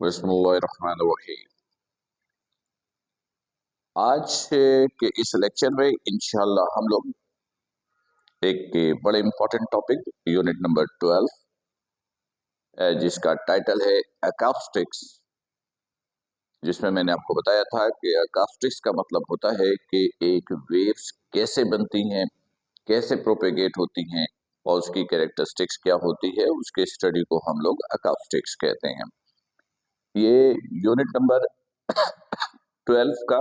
बिस्मिल्लाहिर्रहमानिर्रहीम। आज के इस लेक्चर में इंशाल्लाह हम लोग एक बड़े इंपॉर्टेंट टॉपिक यूनिट नंबर 12 जिसका टाइटल है अकाउस्टिक्स, जिसमें मैंने आपको बताया था कि अकाउस्टिक्स का मतलब होता है कि एक वेव्स कैसे बनती हैं, कैसे प्रोपेगेट होती हैं और उसकी कैरेक्टरिस्टिक्स क्या होती है, उसके स्टडी को हम लोग अकाउस्टिक्स कहते हैं। ये यूनिट नंबर 12 का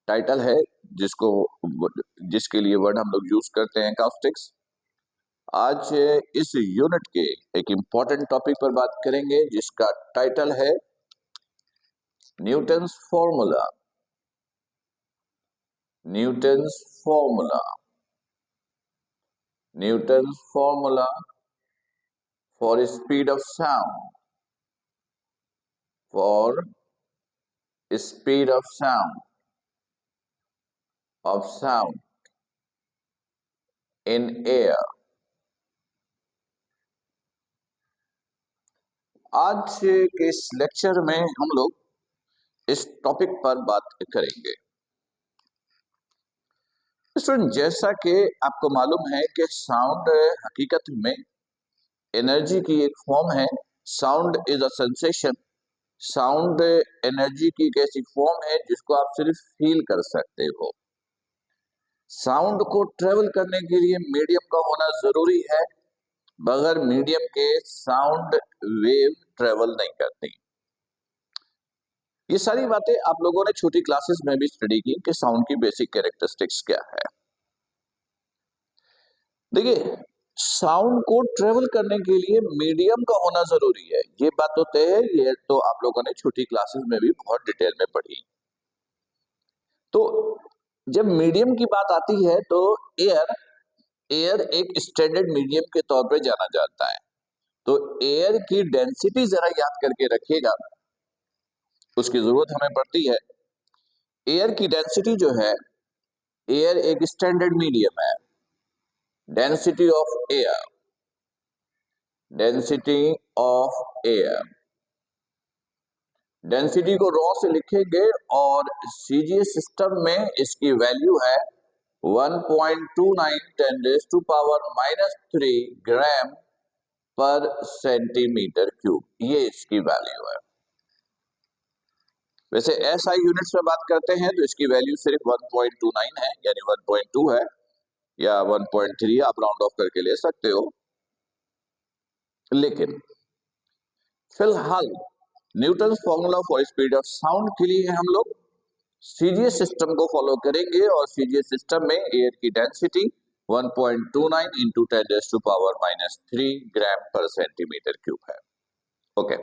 टाइटल है, जिसके लिए वर्ड हम लोग यूज करते हैं अकाउस्टिक्स। आज इस यूनिट के एक इंपॉर्टेंट टॉपिक पर बात करेंगे जिसका टाइटल है Newton's formula. Newton's formula. Newton's formula for speed of sound. For speed of sound in air. आज के इस लेक्चर में हम लोग इस टॉपिक पर बात करेंगे। स्टूडेंट, जैसा कि आपको मालूम है कि साउंड हकीकत में एनर्जी की एक फॉर्म है। Sound is a sensation. Sound energy की एक ऐसी फॉर्म है जिसको आप सिर्फ फील कर सकते हो। साउंड को ट्रेवल करने के लिए मीडियम का होना जरूरी है, बगैर मीडियम के साउंड वेव ट्रेवल नहीं करती। ये सारी बातें आप लोगों ने छोटी क्लासेस में भी स्टडी की कि साउंड की बेसिक कैरेक्टरिस्टिक्स क्या है। देखिए, साउंड को ट्रेवल करने के लिए मीडियम का होना जरूरी है, ये बात तो तय है। ये तो आप लोगों ने छोटी क्लासेस में भी बहुत डिटेल में पढ़ी। तो जब मीडियम की बात आती है तो एयर एक स्टैंडर्ड मीडियम के तौर पे जाना जाता है। तो एयर की डेंसिटी जरा याद करके रखिएगा, उसकी जरूरत हमें पड़ती है। एयर की डेंसिटी जो है, एयर एक स्टैंडर्ड मीडियम है। Density of air. Density of air. Density को रॉ से लिखेंगे और सीजीएस सिस्टम में इसकी वैल्यू है 1.29 10⁻³ ग्राम पर सेंटीमीटर क्यूब। ये इसकी वैल्यू है। वैसे एसआई यूनिट्स में बात करते हैं तो इसकी वैल्यू सिर्फ 1.29 है, यानी 1.2 है, या 1.3 आप राउंड ऑफ करके ले सकते हो। लेकिन फिलहाल Newton's formula for speed of sound के लिए हम लोग सीजीएस सिस्टम को फॉलो करेंगे और सीजीएस सिस्टम में एयर की डेंसिटी 1.29 इंटू 10⁻³ ग्राम पर सेंटीमीटर क्यूब है। ओके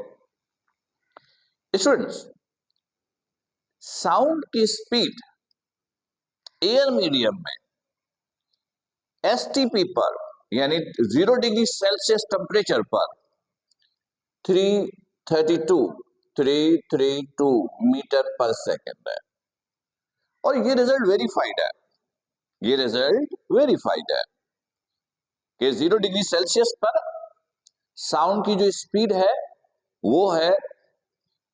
स्टूडेंट्स, साउंड की स्पीड एयर मीडियम में एसटीपी पर, यानी 0 डिग्री सेल्सियस टेम्परेचर पर 332 मीटर पर सेकेंड है। और ये रिजल्ट वेरीफाइड है। ये रिजल्ट वेरीफाइड है कि 0 डिग्री सेल्सियस पर साउंड की जो स्पीड है वो है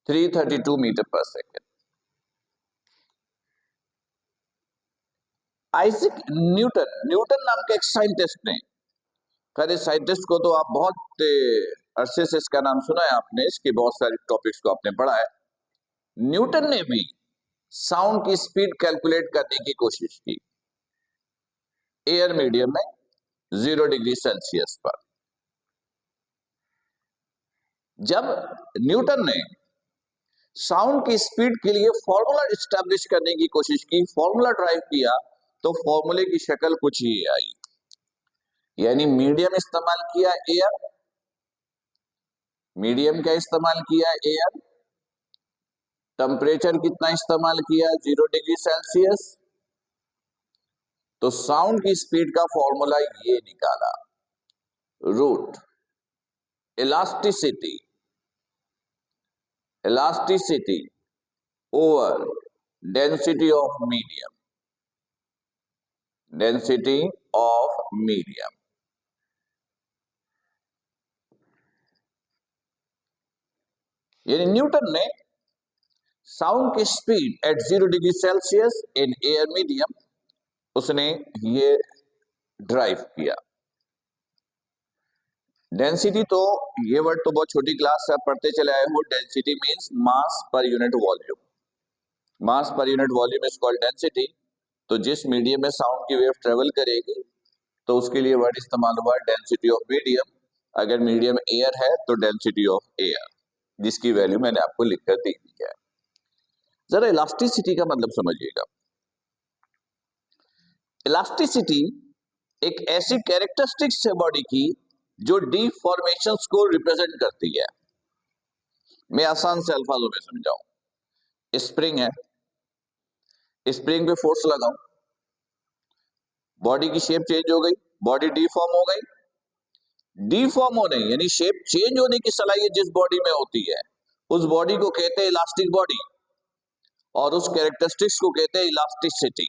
332 मीटर पर सेकेंड। आइजैक न्यूटन नाम के एक साइंटिस्ट ने, खैर इस साइंटिस्ट को तो आप बहुत अरसे से इसका नाम सुना है आपने, इसके बहुत सारे टॉपिक्स को आपने पढ़ा है। न्यूटन ने भी साउंड की स्पीड कैलकुलेट करने की कोशिश की एयर मीडियम में 0 डिग्री सेल्सियस पर। जब न्यूटन ने साउंड की स्पीड के लिए फॉर्मूला एस्टैब्लिश करने की कोशिश की, फॉर्मूला ड्राइव किया, तो फॉर्मूले की शक्ल कुछ ही आई। यानी मीडियम इस्तेमाल किया एयर। मीडियम क्या इस्तेमाल किया? एयर। टेम्परेचर कितना इस्तेमाल किया? 0 डिग्री सेल्सियस। तो साउंड की स्पीड का फॉर्मूला ये निकाला, root elasticity over density of medium. Density of medium. यानी न्यूटन ने साउंड की speed at 0 degree celsius in air medium उसने ये ड्राइव किया। डेंसिटी तो ये वर्ड तो बहुत छोटी क्लास से आप पढ़ते चले आए हो। Density means mass per unit volume. Mass per unit volume is called density. तो जिस मीडियम में साउंड की वेव ट्रेवल करेगी तो उसके लिए वर्ड इस्तेमाल हुआ डेंसिटी ऑफ मीडियम। अगर मीडियम एयर है तो डेंसिटी ऑफ एयर, जिसकी वैल्यू मैंने आपको लिखकर दे दी है। जरा इलास्टिसिटी का मतलब समझिएगा। इलास्टिसिटी एक ऐसी कैरेक्टरिस्टिक्स है बॉडी की जो डिफॉर्मेशंस को रिप्रेजेंट करती है। मैं आसान से अल्फाजों में समझाऊं। स्प्रिंग है, स्प्रिंग पे फोर्स लगाऊं, बॉडी की शेप चेंज हो गई, बॉडी डिफॉर्म हो गई। डिफॉर्म होने यानी शेप चेंज होने की सलाहियत जिस बॉडी में होती है उस बॉडी को कहते हैं इलास्टिक बॉडी, और उस कैरेक्टरिस्टिक्स को कहते हैं इलास्टिसिटी।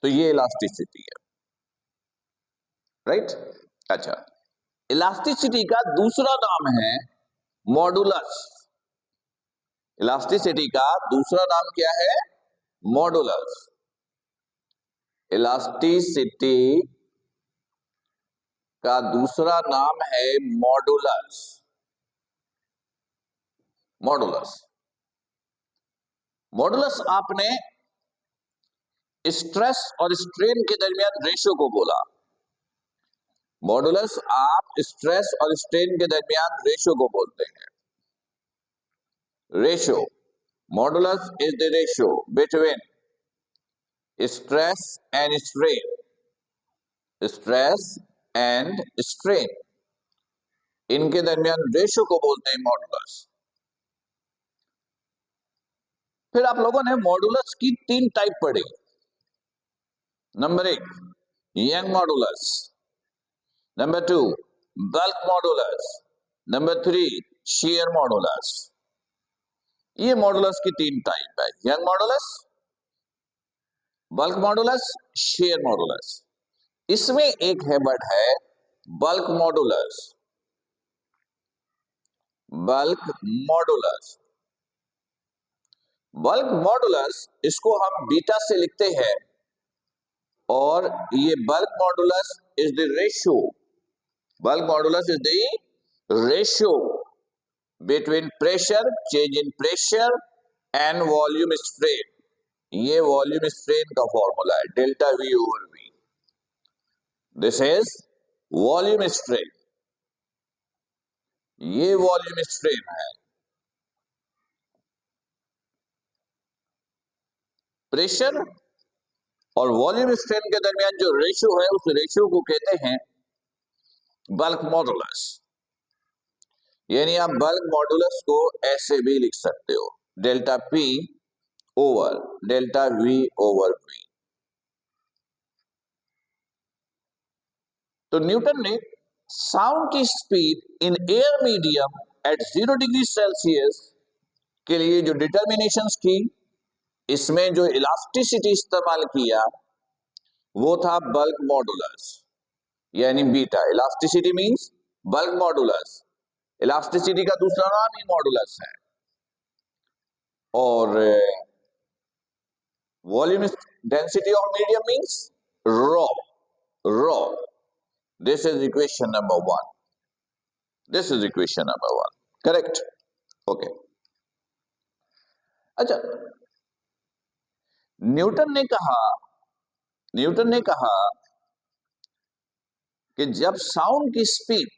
तो ये इलास्टिसिटी है, राइट। अच्छा, इलास्टिसिटी का दूसरा नाम है मॉडुलस। इलास्टिसिटी का दूसरा नाम क्या है? मॉडुलस। इलास्टिसिटी का दूसरा नाम है मॉडुलस। मॉडुलस मॉडुलस आपने स्ट्रेस और स्ट्रेन के दरमियान रेशो को बोला। मॉडुलस आप स्ट्रेस और स्ट्रेन के दरमियान रेशो को बोलते हैं। Ratio, modulus is the ratio between stress and strain. Stress and strain, इनके दरमियान रेशो को बोलते हैं मॉडुलस। फिर आप लोगों ने मॉडुलस की 3 टाइप पढ़ी। Number 1 young modulus, number 2 bulk modulus, number 3 share modulus. ये मॉडुलस की 3 टाइप है, young modulus, bulk modulus, share modulus. इसमें एक है वर्ड है bulk modulus. Bulk modulus, bulk modulus इसको हम बीटा से लिखते हैं, और ये bulk modulus is the ratio, bulk modulus is the ratio between pressure, change in pressure and volume strain. ये वॉल्यूम स्ट्रेन का फॉर्मूला है, delta V over V. This is volume strain, ये वॉल्यूम स्ट्रेन है। Pressure और volume strain के दरमियान जो ratio है उस रेशियो को कहते हैं बल्क मॉडुलस। यानी आप बल्क मॉडुलस को ऐसे भी लिख सकते हो, delta P over delta V over V. तो न्यूटन ने साउंड की speed in air medium at 0 degree celsius के लिए जो डिटर्मिनेशंस की, इसमें जो इलास्टिसिटी इस्तेमाल किया वो था बल्क मॉडुलस यानी beta. Elasticity means bulk modulus, elasticity का दूसरा नाम ही मॉडुलस है। और volume density of medium means raw. Raw, this is equation number 1। This is equation number 1, correct. Okay. अच्छा, न्यूटन ने कहा कि जब साउंड की स्पीड,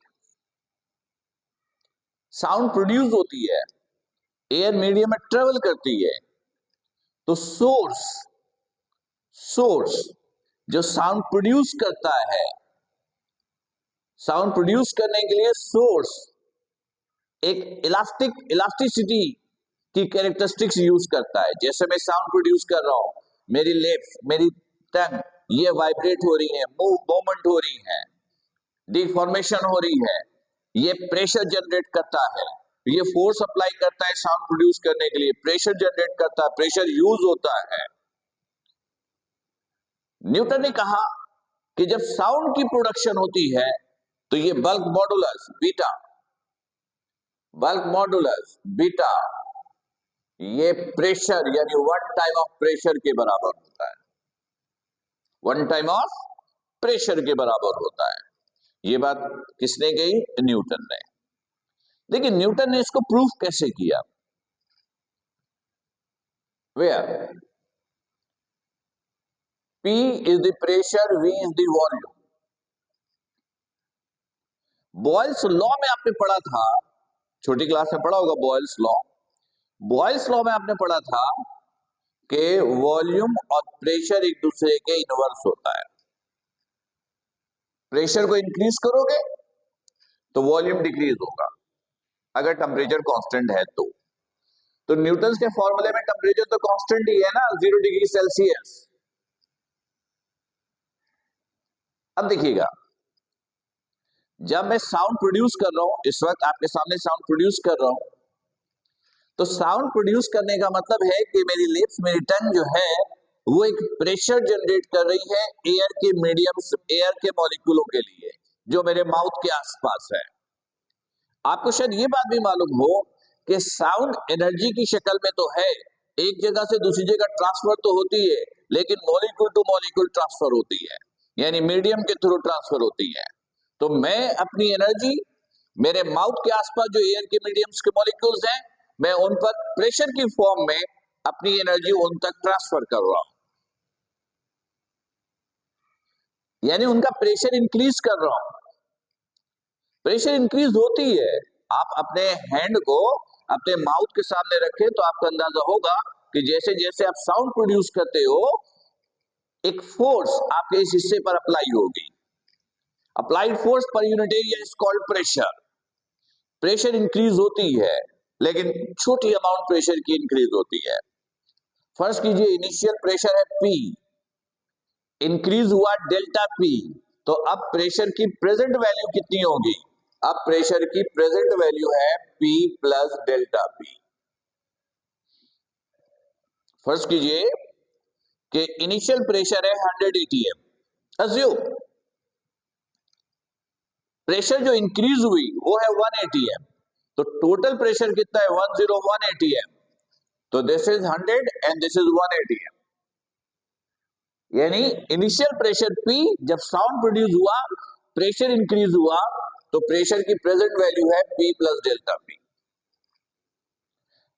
साउंड प्रोड्यूस होती है, एयर मीडियम में ट्रेवल करती है, तो सोर्स जो साउंड प्रोड्यूस करता है, साउंड प्रोड्यूस करने के लिए सोर्स एक इलास्टिसिटी की कैरेक्टरिस्टिक्स यूज करता है। जैसे मैं साउंड प्रोड्यूस कर रहा हूं, मेरी लिप्स, मेरी टंग ये वाइब्रेट हो रही है, मूवमेंट हो रही है, डिफॉर्मेशन हो रही है, ये प्रेशर जनरेट करता है, ये फोर्स अप्लाई करता है साउंड प्रोड्यूस करने के लिए, प्रेशर जनरेट करता है, प्रेशर यूज होता है। न्यूटन ने कहा कि जब साउंड की प्रोडक्शन होती है तो ये bulk modulus beta, bulk modulus beta ये प्रेशर यानी वन टाइम ऑफ प्रेशर के बराबर होता है, वन टाइम ऑफ प्रेशर के बराबर होता है। ये बात किसने कही? न्यूटन ने। देखिए न्यूटन ने इसको प्रूफ कैसे किया? Where P is the pressure, V is the volume। Boyle's law में आपने पढ़ा था, छोटी क्लास में पढ़ा होगा बॉयल्स लॉ। बॉयल्स लॉ में आपने पढ़ा था कि वॉल्यूम और प्रेशर एक दूसरे के इनवर्स होता है। प्रेशर को इंक्रीज करोगे तो वॉल्यूम डिक्रीज होगा, अगर टेम्परेचर कांस्टेंट है तो न्यूटन के फॉर्मूले में टेम्परेचर तो कांस्टेंट ही है ना, 0 डिग्री सेल्सियस। अब देखिएगा, जब मैं साउंड प्रोड्यूस कर रहा हूं, इस वक्त आपके सामने साउंड प्रोड्यूस कर रहा हूं, तो साउंड प्रोड्यूस करने का मतलब है कि मेरी लिप्स, मेरी टंग जो है वो एक प्रेशर जनरेट कर रही है एयर के मीडियम, एयर के मॉलिक्यूलों के लिए जो मेरे माउथ के आसपास है। आपको शायद ये बात भी मालूम हो कि साउंड एनर्जी की शक्ल में तो है, एक जगह से दूसरी जगह ट्रांसफर तो होती है, लेकिन मॉलिक्यूल टू मॉलिक्यूल ट्रांसफर होती है, यानी मीडियम के थ्रू ट्रांसफर होती है। तो मैं अपनी एनर्जी मेरे माउथ के आसपास जो एयर के मीडियम्स के मॉलिक्यूल्स हैं, मैं उन पर प्रेशर की फॉर्म में अपनी एनर्जी उन तक ट्रांसफर कर रहा हूं, यानी उनका प्रेशर इंक्रीज कर रहा हूं। प्रेशर इंक्रीज होती है। आप अपने हैंड को अपने माउथ के सामने रखें तो आपको अंदाजा होगा कि जैसे जैसे आप साउंड प्रोड्यूस करते हो, एक फोर्स आपके इस हिस्से पर अप्लाई होगी। Applied force per unit area is called pressure. Pressure increase होती है, लेकिन छोटी अमाउंट प्रेशर की इंक्रीज होती है। फर्स्ट कीजिए, इनिशियल प्रेशर है P, इंक्रीज हुआ डेल्टा P, तो अब प्रेशर की प्रेजेंट वैल्यू कितनी होगी? अब प्रेशर की प्रेजेंट वैल्यू है P plus delta P। First कीजिए कि इनिशियल प्रेशर है 100 atm, अज्यूम प्रेशर जो इंक्रीज हुई वो है 1 atm, तो टोटल प्रेशर कितना है? 101 atm, तो this is 100 and this is 1 atm, यानी इनिशियल प्रेशर P, जब साउंड प्रोड्यूस हुआ प्रेशर इंक्रीज हुआ, तो प्रेशर की प्रेजेंट वैल्यू है P plus delta P।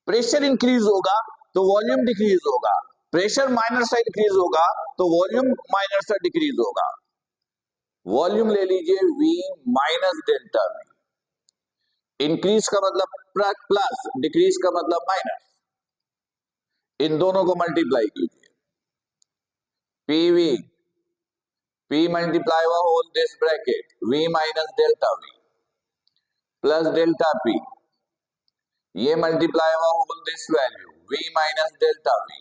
Pressure increase होगा तो वॉल्यूम डिक्रीज होगा, प्रेशर माइनर सा इंक्रीज होगा तो वॉल्यूम माइनर सा डिक्रीज होगा। वॉल्यूम ले लीजिए V minus delta V। Increase का मतलब प्लस, डिक्रीज का मतलब माइनस, इन दोनों को मल्टीप्लाई कीजिए। PV, P मल्टीप्लाई हुआ whole this bracket V minus delta V plus delta P, ये मल्टीप्लाई हुआ whole this value V minus delta V,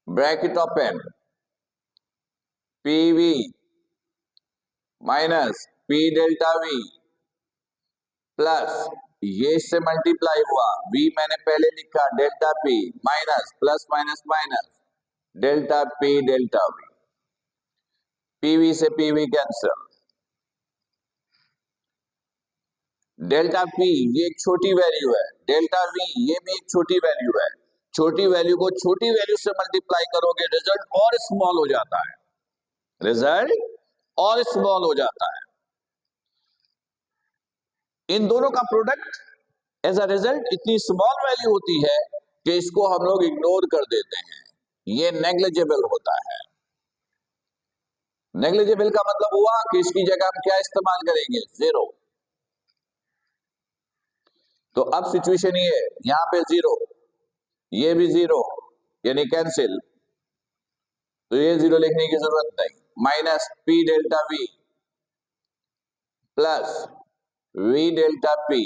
bracket open, PV minus P delta V plus ये इससे multiply हुआ, V मैंने पहले लिखा delta P minus plus minus minus delta P delta V, PV से PV cancel, delta P ये एक छोटी वैल्यू है, डेल्टा V ये भी एक छोटी वैल्यू है। छोटी वैल्यू को छोटी वैल्यू से मल्टीप्लाई करोगे, रिजल्ट और स्मॉल हो जाता है, रिजल्ट और स्मॉल हो जाता है। इन दोनों का प्रोडक्ट एज अ रिजल्ट इतनी स्मॉल वैल्यू होती है कि इसको हम लोग इग्नोर कर देते हैं, ये नेग्लिजिबल होता है। नेग्लिजिबल का मतलब हुआ कि इसकी जगह हम क्या इस्तेमाल करेंगे? जीरो। तो अब सिचुएशन ये है, यहां पे जीरो, ये भी जीरो, यानी कैंसिल, तो ये जीरो लिखने की जरूरत नहीं। Minus P delta V plus V delta P,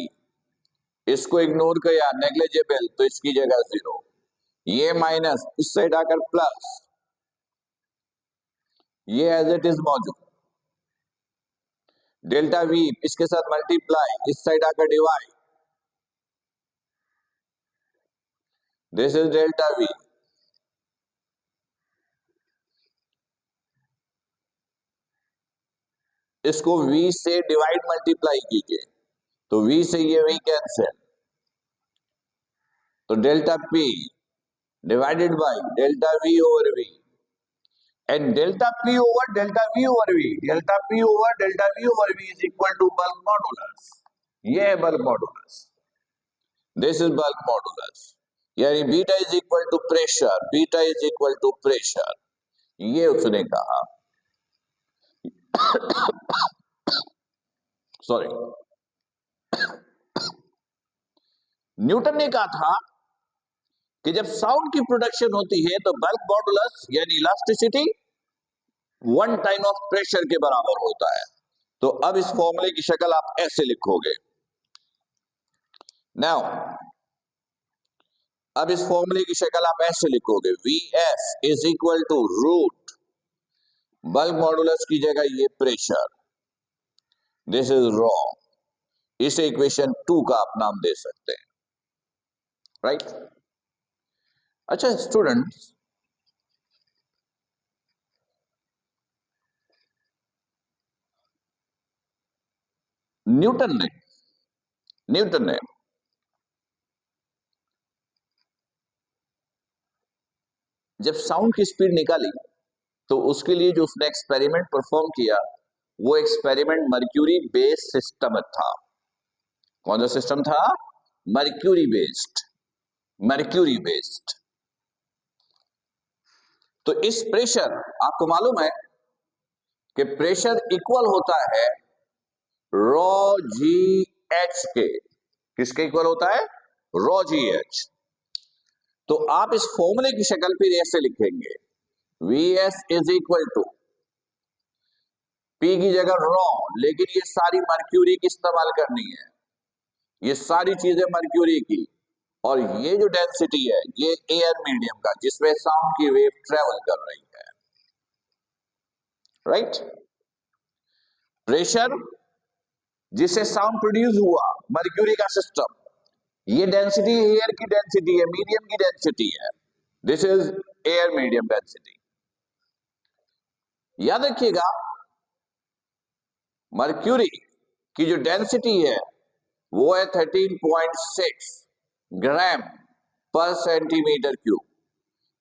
इसको इग्नोर किया, नेग्लिजिबल, तो इसकी जगह जीरो, ये माइनस इस साइड आकर प्लस, ये एज इट इज मौजूद, डेल्टा V इसके साथ मल्टीप्लाई, इस साइड आकर divide, this is delta V, इसको V से डिवाइड मल्टीप्लाई कीजिए, तो V से ये V कैंसिल, तो delta P divided by delta V over V, and delta P over delta V over V, delta P over delta V over V is equal to bulk modulus. ये है bulk modulus, this is bulk modulus, यानी beta is equal to pressure, beta is equal to pressure, ये उसने कहा। Sorry, Newton ने कहा था कि जब साउंड की प्रोडक्शन होती है तो बल्क मॉडुलस यानी इलास्टिसिटी 1 टाइम ऑफ प्रेशर के बराबर होता है। तो अब इस फॉर्मूले की शक्ल आप ऐसे लिखोगे। नाउ अब इस फॉर्मूले की शक्ल आप ऐसे लिखोगे, Vs is equal to root bulk modulus की जगह ये प्रेशर, दिस इज रॉन्ग, इसे इक्वेशन 2 का आप नाम दे सकते हैं, राइट? अच्छा स्टूडेंट्स, न्यूटन ने जब साउंड की स्पीड निकाली तो उसके लिए जो उसने एक्सपेरिमेंट परफॉर्म किया वो एक्सपेरिमेंट मर्क्यूरी बेस्ड सिस्टम था। कौन सा सिस्टम था? Mercury based, mercury based. तो इस प्रेशर, आपको मालूम है कि प्रेशर इक्वल होता है रॉ जी एच के। किसके इक्वल होता है? रॉ जी एच। तो आप इस फॉर्मूले की शक्ल फिर ऐसे लिखेंगे, Vs is equal to P की जगह रॉ, लेकिन ये सारी मर्क्यूरी की इस्तेमाल करनी है, ये सारी चीजें मर्क्यूरी की, और ये जो डेंसिटी है ये एयर मीडियम का जिसमें साउंड की वेव ट्रेवल कर रही है, राइट? प्रेशर जिससे साउंड प्रोड्यूस हुआ, मर्क्यूरी का सिस्टम, ये डेंसिटी एयर की डेंसिटी है, मीडियम की डेंसिटी है, this is air medium density. याद रखिएगा मर्क्यूरी की जो डेंसिटी है वो है 13.6 ग्राम पर सेंटीमीटर क्यूब।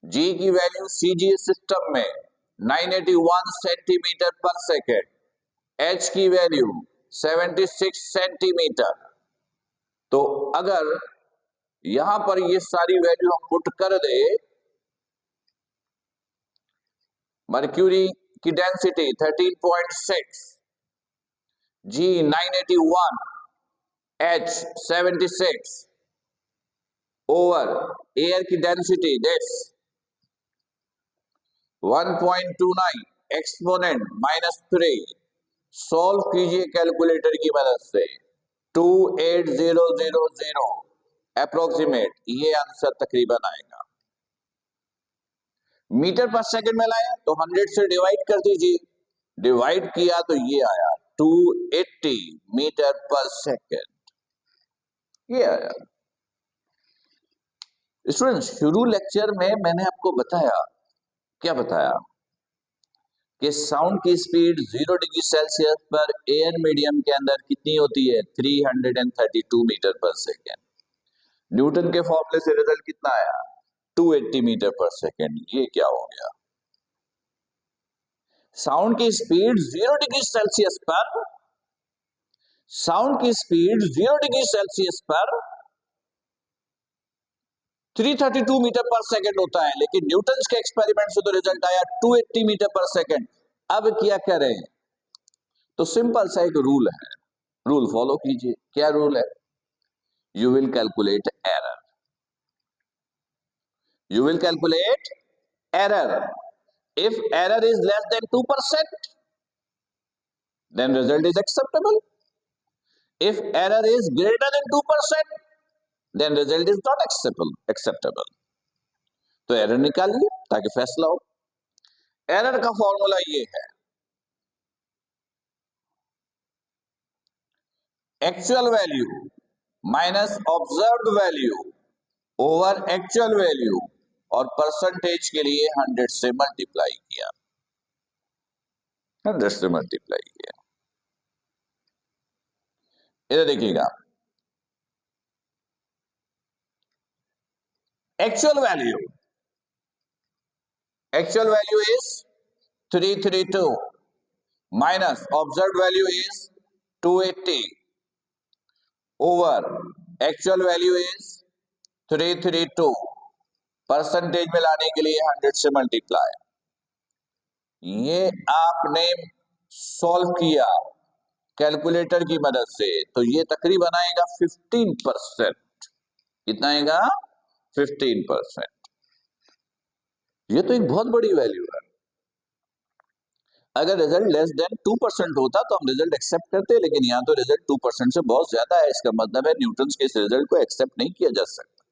जी की वैल्यू सीजीएस सिस्टम में 981 सेंटीमीटर पर सेकेंड, एच की वैल्यू 76 सेंटीमीटर। तो अगर यहां पर ये सारी वैल्यू हम पुट कर दे, मर्क्यूरी की डेंसिटी 13.6, जी 981, एच 76 ओवर एयर की डेंसिटी दिस 1.29 एक्सपोनेंट -3, सॉल्व कीजिए कैलकुलेटर की मदद से, 28000 अप्रोक्सीमेट, ये आंसर तकरीबन आएगा। मीटर पर सेकंड में लाया तो 100 से डिवाइड कर दीजिए, डिवाइड किया तो ये आया 280 मीटर पर सेकंड, ये आया। स्टूडेंट्स, शुरू लेक्चर में मैंने आपको बताया, क्या बताया, कि साउंड की स्पीड 0 डिग्री सेल्सियस पर एयर मीडियम के अंदर कितनी होती है? 332 मीटर पर सेकेंड। न्यूटन के फॉर्मूले से रिजल्ट कितना आया? 280 मीटर पर सेकेंड। ये क्या हो गया? साउंड की स्पीड 0 डिग्री सेल्सियस पर, साउंड की स्पीड 0 डिग्री सेल्सियस पर 332 मीटर पर सेकेंड होता है, लेकिन न्यूटन के एक्सपेरिमेंट से तो रिजल्ट आया 280 मीटर पर सेकेंड। अब क्या करें? तो सिंपल सा एक रूल है, रूल फॉलो कीजिए। क्या रूल है? You will calculate error, you will calculate error. If error is less than 2%, then result is acceptable. If error is greater than 2%, then result is not acceptable. तो error निकालिए ताकि फैसला हो। Error का formula ये है, actual value minus observed value over actual value, और percentage के लिए 100 से मल्टीप्लाई किया, 100 से मल्टीप्लाई किया। इधर देखिएगा, actual value is 332 minus observe value is 280 over actual value is 332, percentage में लाने के लिए 100 से मल्टीप्लाई। ये आपने सॉल्व किया कैलकुलेटर की मदद से, तो ये तकरीबन आएगा 15%। कितना आएगा? 15%। ये तो एक बहुत बड़ी वैल्यू है। अगर रिजल्ट लेस देन 2% होता तो हम रिजल्ट एक्सेप्ट करते, लेकिन यहां तो रिजल्ट 2% से बहुत ज्यादा है। इसका मतलब है न्यूटन के इस रिजल्ट को एक्सेप्ट नहीं किया जा सकता।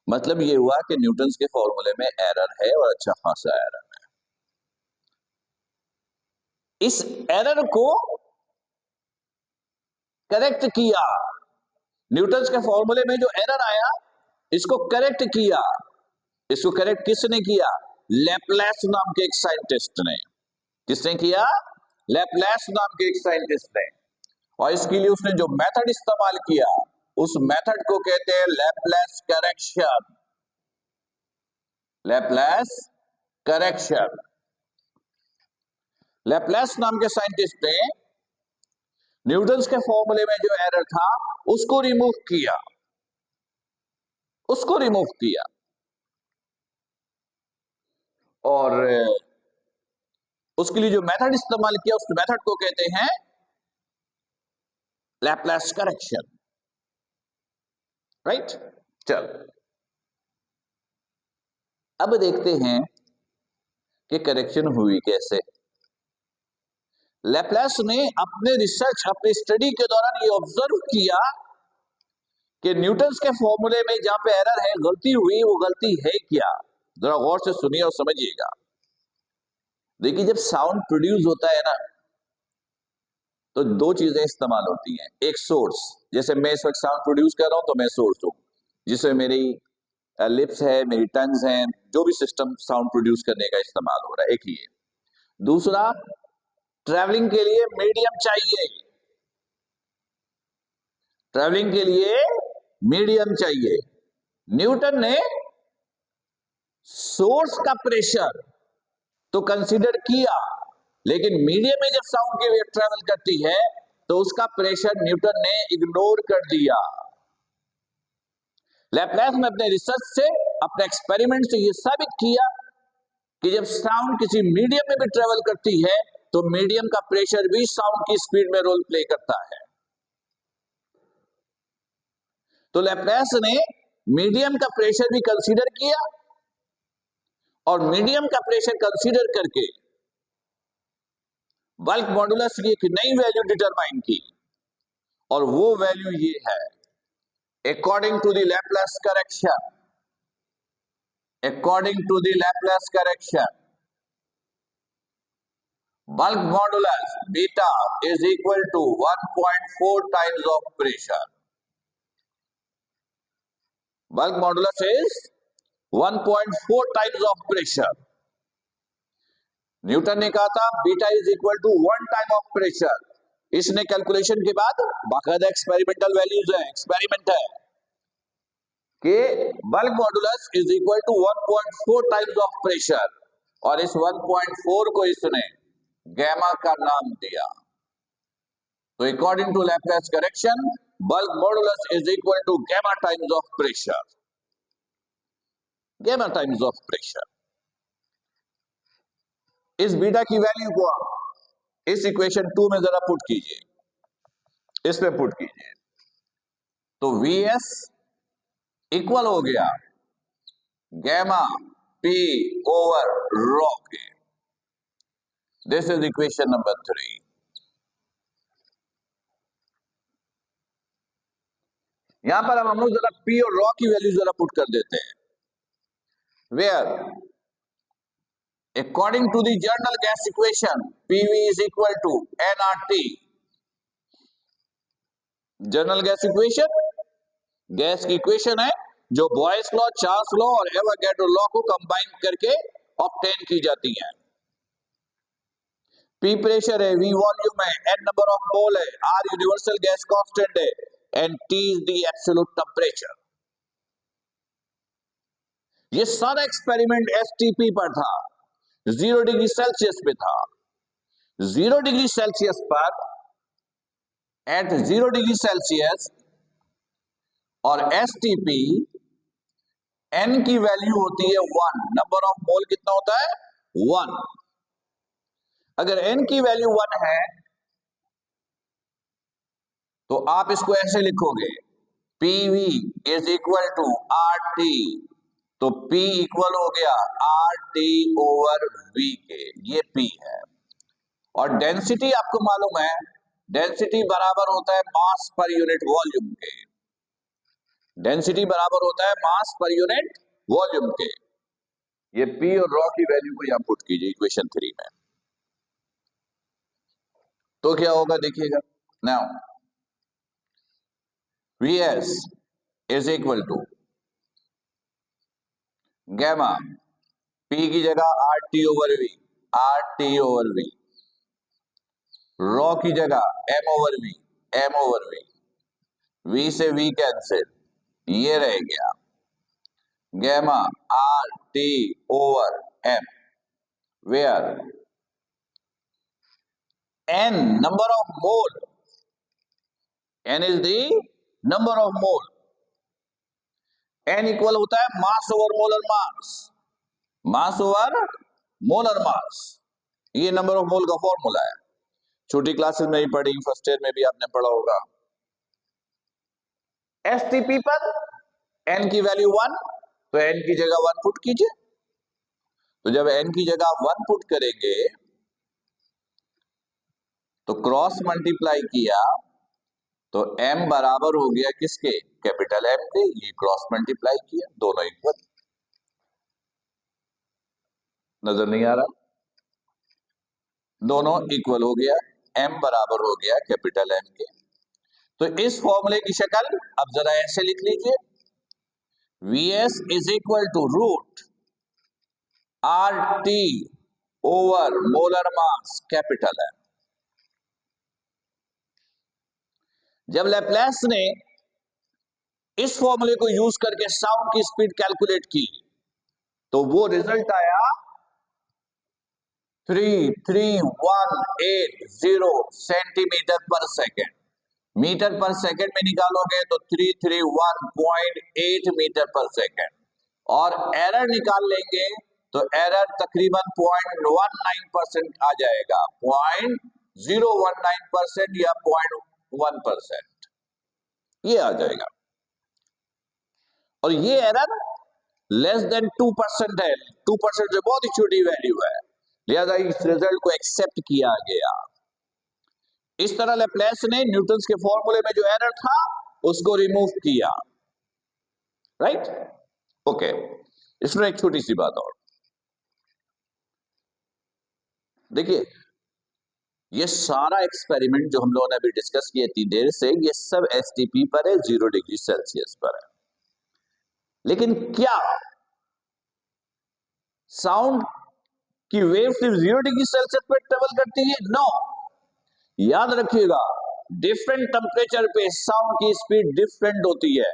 मतलब ये हुआ कि न्यूटन के फॉर्मूले में एरर है और अच्छा खासा एरर है। इस एरर को करेक्ट किया, न्यूटन के फॉर्मूले में जो एरर आया इसको करेक्ट किया। इसको करेक्ट किसने किया? लैपलेस नाम के एक साइंटिस्ट ने। किसने किया? लैपलेस नाम के एक साइंटिस्ट ने। और इसके लिए उसने जो मेथड इस्तेमाल किया उस मेथड को कहते हैं Laplace correction. Laplace correction. Laplace नाम के साइंटिस्ट ने न्यूटन के फॉर्मूले में जो एरर था उसको रिमूव किया, उसको रिमूव किया और उसके लिए जो मेथड इस्तेमाल किया उस मेथड को कहते हैं लैपलेस करेक्शन। राइट? चल अब देखते हैं कि करेक्शन हुई कैसे। लैपलेस ने अपने रिसर्च, अपनी स्टडी के दौरान ये ऑब्जर्व किया कि न्यूटन के फॉर्मूले में जहां पे एरर है, गलती हुई, वो गलती है क्या? जरा गौर से सुनिए और समझिएगा। देखिए, जब साउंड प्रोड्यूस होता है ना तो दो चीजें इस्तेमाल होती हैं। एक सोर्स, जैसे मैं इस वक्त साउंड प्रोड्यूस कर रहा हूं तो मैं सोर्स हूं, जिसमें मेरी लिप्स है, मेरी टंग्स हैं, जो भी सिस्टम साउंड प्रोड्यूस करने का इस्तेमाल हो रहा है, एक ही है। दूसरा, ट्रैवलिंग के लिए मीडियम चाहिए। ट्रैवलिंग के लिए मीडियम चाहिए। न्यूटन ने सोर्स का प्रेशर तो कंसीडर किया, लेकिन मीडियम में जब साउंड की वेव ट्रैवल करती है तो उसका प्रेशर न्यूटन ने इग्नोर कर दिया। लैपलेस ने अपने रिसर्च से, अपने एक्सपेरिमेंट से यह साबित किया कि जब साउंड किसी मीडियम में भी ट्रेवल करती है तो मीडियम का प्रेशर भी साउंड की स्पीड में रोल प्ले करता है। तो लैपलेस ने मीडियम का प्रेशर भी कंसीडर किया और मीडियम का प्रेशर कंसीडर करके बल्क मॉडुलस की एक नई वैल्यू डिटरमाइन की, और वो वैल्यू ये है, according to the Laplace correction, according to the Laplace correction, bulk modulus beta is equal to 1.4 times of pressure. Bulk modulus is 1.4 times of pressure. Newton ने कहा था beta is equal to 1 time of pressure. इसने calculation के बाद, बाकायदा experimental values है, experiment है, कि bulk modulus is equal to 1.4 times of pressure, और इस 1.4 को इसने गैमा का नाम दिया। तो according to Laplace correction, bulk modulus is equal to gamma times of pressure. Gamma times of pressure. इस बीटा की वैल्यू को आप इस इक्वेशन 2 में जरा पुट कीजिए, इसमें पुट कीजिए, तो Vs इक्वल हो गया गैमा P ओवर रॉ के। This is equation number 3। यहां पर हम लोग जरा P और रॉ की वैल्यू जरा पुट कर देते हैं। Where according to the general gas equation, PV is equal to nRT। General gas equation, gas की इक्वेशन है जो बॉयस लॉ, चार्ल्स लॉ और एवोगैड्रो लॉ को कंबाइन करके ऑब्टेन की जाती है। P प्रेशर है, V वॉल्यूम है, N नंबर ऑफ मोल है, R यूनिवर्सल गैस कांस्टेंट है, and T is the absolute temperature. ये सारा एक्सपेरिमेंट एसटीपी पर था, 0 डिग्री सेल्सियस पे था। 0 डिग्री सेल्सियस पर, एट 0 डिग्री सेल्सियस, और एसटीपी एन की वैल्यू होती है 1, नंबर ऑफ मोल कितना होता है 1। अगर एन की वैल्यू 1 है तो आप इसको ऐसे लिखोगे, PV is equal to R T, तो P इक्वल हो गया आर टी ओवर V के, ये P है। और डेंसिटी आपको मालूम है, डेंसिटी बराबर होता है मास पर यूनिट वॉल्यूम के। डेंसिटी बराबर होता है मास पर यूनिट वॉल्यूम के। ये P और रॉ की वैल्यू को यहां पुट कीजिए इक्वेशन 3 में, तो क्या होगा देखिएगा। Now Vs is equal to gamma, P की जगह R T over V, R T over V, rho की जगह M over V, M over V, V से V कैंसिल, ये रह गया gamma R T over M, where N number of mole, N is the number of mole, N equal होता है mass over molar mass, mass over molar mass, ये number of मोल का formula है। छोटी classes में ही पढ़ी, फर्स्ट ईयर में भी आपने पढ़ा होगा। एसटीपी पर N की वैल्यू 1, तो N की जगह 1 पुट कीजिए। तो जब N की जगह 1 पुट करेंगे तो क्रॉस मल्टीप्लाई किया तो M बराबर हो गया किसके, कैपिटल M के, ये क्रॉस मल्टीप्लाई किया, दोनों इक्वल। नजर नहीं आ रहा, दोनों इक्वल हो गया, M बराबर हो गया कैपिटल M के। तो इस फॉर्मूले की शक्ल अब जरा ऐसे लिख लीजिए, Vs is equal to root R T over molar mass capital M। जब लैप्लेस ने इस फॉर्मूले को यूज करके साउंड की स्पीड कैलकुलेट की तो वो रिजल्ट आया 3318 सेंटीमीटर पर सेकेंड। मीटर पर सेकेंड में निकालोगे तो 331.8 मीटर पर सेकेंड, और एरर निकाल लेंगे तो एरर तकरीबन 0.19% आ जाएगा, 0.019% या 0.1%, ये आ जाएगा। और ये एरर लेस देन 2% है, 2% जो बहुत ही छोटी वैल्यू है, लिहाजा इस रिजल्ट को एक्सेप्ट किया गया। इस तरह लैप्लेस ने न्यूटन्स के फॉर्मूले में जो एरर था उसको रिमूव किया, राइट। ओके, इसमें एक छोटी सी बात और देखिए, ये सारा एक्सपेरिमेंट जो हम लोगों ने अभी डिस्कस किया इतनी देर से, ये सब एसटीपी पर है, 0 डिग्री सेल्सियस पर है। लेकिन क्या साउंड की वेव सिर्फ 0 डिग्री सेल्सियस पर ट्रेवल करती है? नो। याद रखिएगा, डिफरेंट टेम्परेचर पे साउंड की स्पीड डिफरेंट होती है।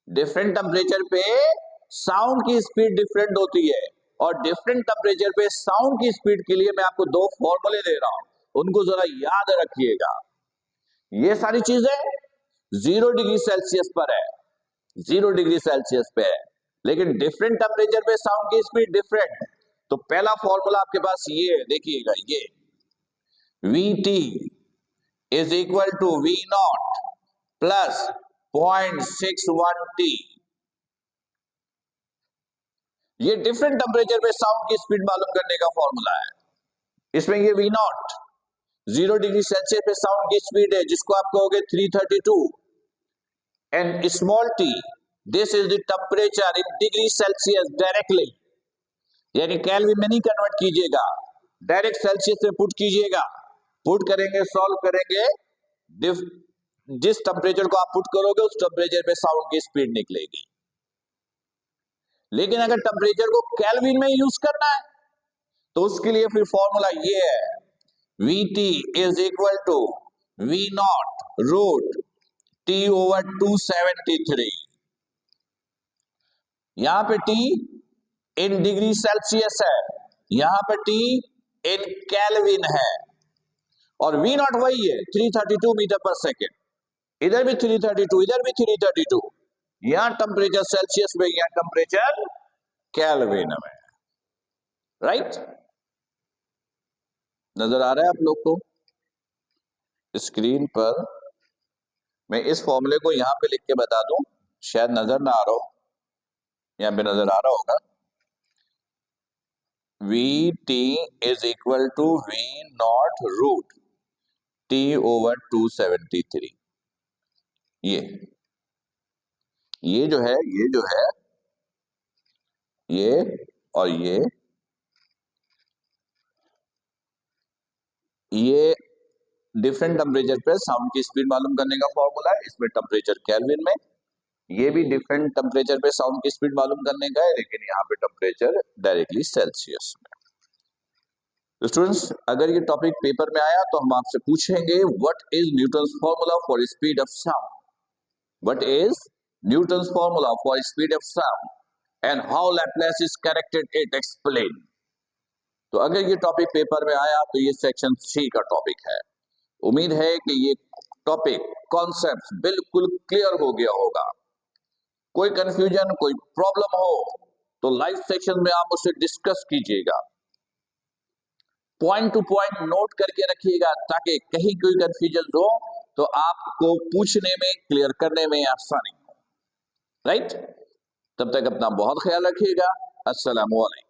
डिफरेंट टेम्परेचर पे साउंड की स्पीड डिफरेंट होती है, और डिफरेंट टेम्परेचर पे साउंड की स्पीड के लिए मैं आपको 2 फॉर्मूले दे रहा हूं, उनको जरा याद रखिएगा। ये सारी चीजें 0 डिग्री सेल्सियस पर है, 0 डिग्री सेल्सियस पे है, लेकिन डिफरेंट टेम्परेचर पे साउंड की स्पीड डिफरेंट है। तो पहला फॉर्मूला आपके पास ये है, देखिएगा, ये Vt is equal to V naught plus 0.61 t। ये डिफरेंट टेम्परेचर पे साउंड की स्पीड मालूम करने का फॉर्मूला है। इसमें ये V नॉट 0 डिग्री सेल्सियस पे साउंड की स्पीड है, जिसको आप कहोगे 332, and small t this is the temperature in degree Celsius directly, यानी केल्विन में नहीं कन्वर्ट कीजिएगा, डायरेक्ट सेल्सियस में पुट कीजिएगा। पुट करेंगे, सॉल्व करेंगे, जिस टेम्परेचर को आप पुट करोगे उस टेम्परेचर पे साउंड की स्पीड निकलेगी। लेकिन अगर टेम्परेचर को केल्विन में यूज करना है तो उसके लिए फिर फॉर्मूला ये है, VT is equal to V0 root T over 273। यहां पे T इन डिग्री सेल्सियस है, यहां पे T इन केल्विन है, और V0 वही है 332 मीटर पर सेकेंड। इधर भी 332, इधर भी 332। यहां टेम्परेचर सेल्सियस में, यहां टेम्परेचर केल्विन में। राइट, नजर आ रहा है आप लोग को स्क्रीन पर? मैं इस फॉर्मूले को यहां पे लिख के बता दूं, शायद नजर ना आ रहा हो, यहां पे नजर आ रहा होगा। VT is equal to V0 root T over 273। ये जो है, ये जो है, ये और ये डिफरेंट टेम्परेचर पे साउंड की स्पीड मालूम करने का फॉर्मूला है। इसमें टेम्परेचर केल्विन में, ये भी डिफरेंट टेम्परेचर पे साउंड की स्पीड मालूम करने का है, लेकिन यहाँ पे टेम्परेचर डायरेक्टली सेल्सियस में। तो स्टूडेंट्स, अगर ये टॉपिक पेपर में आया तो हम आपसे पूछेंगे, what is Newton's formula for speed of sound? What is Newton's formula for speed of sound and how Laplace is corrected, it explain. तो अगर ये टॉपिक पेपर में आया तो ये सेक्शन 3 का टॉपिक है। उम्मीद है कि ये टॉपिक कॉन्सेप्ट बिल्कुल क्लियर हो गया होगा। कोई कंफ्यूजन, कोई प्रॉब्लम हो तो लाइव सेक्शन में आप उससे डिस्कस कीजिएगा, पॉइंट टू पॉइंट नोट करके रखिएगा, ताकि कहीं कोई कंफ्यूजन हो तो आपको पूछने में, क्लियर करने में आसानी हो। राइट, तब तक अपना बहुत ख्याल रखिएगा। अस्सलाम वालेकुम।